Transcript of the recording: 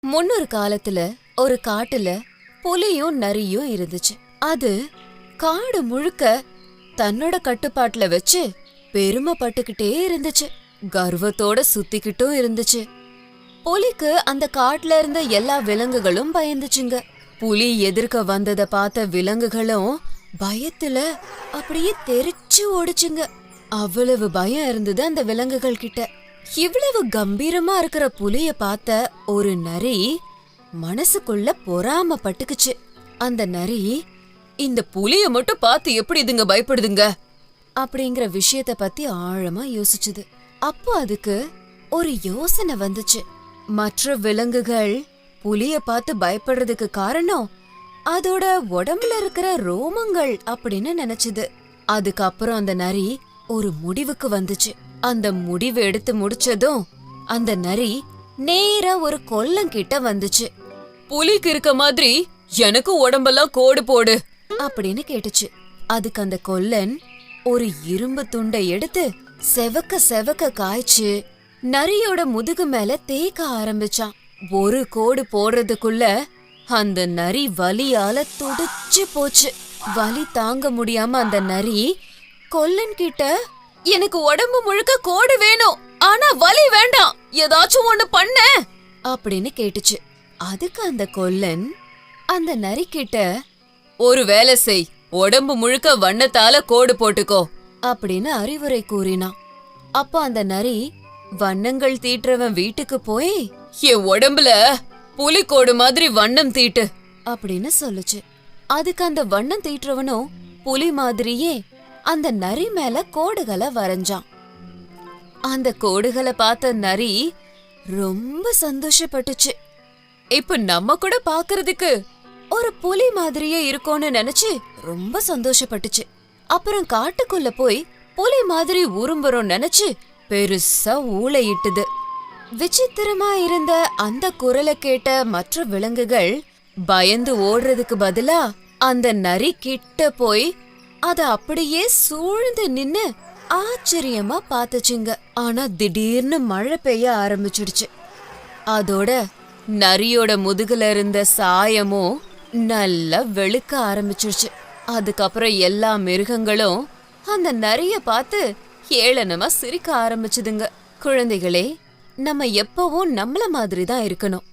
முன்னொரு காலத்துல ஒரு காட்டுல புலியும் நரியும் இருந்துச்சு. அது காடு முழுக்க தன்னோட கட்டுப்பாட்டுல வச்சு பெருமைப்பட்டுக்கிட்டே இருந்துச்சு. கர்வத்தோட சுத்திக்கிட்டும் இருந்துச்சு. புலிக்கு அந்த காட்டுல இருந்த எல்லா விலங்குகளும் பயந்துச்சுங்க. புலி எதிர்க்க வந்தத பார்த்த விலங்குகளும் பயத்துல அப்படியே தெரிச்சு ஓடுச்சுங்க. அவ்வளவு பயம் இருந்தது அந்த விலங்குகள் கிட்ட. இவ்வளவு கம்பீரமா இருக்கிற புலிய பார்த்த ஒரு நரி மனசுக்குள்ள பொறாமப்பட்டுக்குச்சு. அந்த நரி, இந்த புலிய மட்டும் பார்த்து எப்படி இதுங்க பயப்படுதுங்க அப்படிங்கிற விஷயத்த பத்தி ஆழமா யோசிச்சுது. அப்போ அதுக்கு ஒரு யோசனை வந்துச்சு. மற்ற விலங்குகள் புலிய பார்த்து பயப்படுறதுக்கு காரணம் அதோட உடம்புல இருக்கிற ரோமங்கள் அப்படின்னு நினைச்சுது. அதுக்கப்புறம் அந்த நரி ஒரு முடிவுக்கு வந்துச்சு. அந்த முடிவு எடுத்து முடிச்சதும் அந்த நரி நேரா ஒரு கொல்லங்கிட்ட வந்துச்சு. புலிக்கு இருக்க மாதிரி எனக்கு உடம்பெல்லாம் கோடு போடு அப்படின்னு கேட்டுச்சு. அதுக்கு அந்த கொல்லன் ஒரு இரும்பு துண்டை எடுத்து செவக்க செவக்க காய்ச்சு நரியோட முதுகு மேல தேய்க்க ஆரம்பிச்சான். ஒரு கோடு போடுறதுக்குள்ள அந்த நரி வலியால துடிச்சு போச்சு. வலி தாங்க முடியாம அந்த நரி கொல்லன் கிட்ட, எனக்கு உடம்பு முழுக்க கோடு வேணும், ஆனா வலி வேண்டாம், ஏதாச்சும் ஒண்ணு பண்ண அப்படின்னு கேட்டுச்சு. அதுக்கு அந்த கொல்லன் அந்த நரி கிட்ட, ஒரு வேலை செய், உடம்பு முழுக்க வண்ணத்தால கோடு போட்டுக்கோ அப்படின்னு அறிவுரை கூறினான். அப்ப அந்த நரி, வண்ணங்கள் தீட்டுறவன் வீட்டுக்கு போய் என் உடம்புல புலிக்கோடு மாதிரி வண்ணம் தீட்டு அப்படின்னு சொல்லுச்சு. அதுக்கு அந்த வண்ணம் தீட்டுறவனும் புலி மாதிரியே அந்த நரி மேல கோடுகளை வரைஞ்சான். அந்த கோடுகளை பார்த்த நரி ரொம்ப சந்தோஷப்பட்டுச்சு. இப்ப நம்ம கூட பாக்குறதுக்கு ஒரு புலி மாதிரியே இருக்கோன்னு நினைச்சு ரொம்ப சந்தோஷப்பட்டுச்சு. அப்புறம் காட்டுக்குள்ள போய் புலி மாதிரி உரும்புறோம் நினைச்சு பெருசா ஊளையிட்டுது. விசித்திரமா இருந்த அந்த குரலை கேட்ட மற்ற விலங்குகள் பயந்து ஓடுறதுக்கு பதிலா அந்த நரி கிட்ட போய் அத அப்படியே சூழ்ந்து நின்னு ஆச்சரியமா பாத்துச்சுங்க. ஆனா திடீர்னு மழை பெய்ய ஆரம்பிச்சிடுச்சு. அதோட நரியோட முதுகுல இருந்த சாயமும் நல்லா வெளுக்க ஆரம்பிச்சிடுச்சு. அதுக்கப்புறம் எல்லா மிருகங்களும் அந்த நரிய பார்த்து ஏளனமா சிரிக்க ஆரம்பிச்சுதுங்க. குழந்தைகளே, நம்ம எப்பவும் நம்மள மாதிரி தான் இருக்கணும்.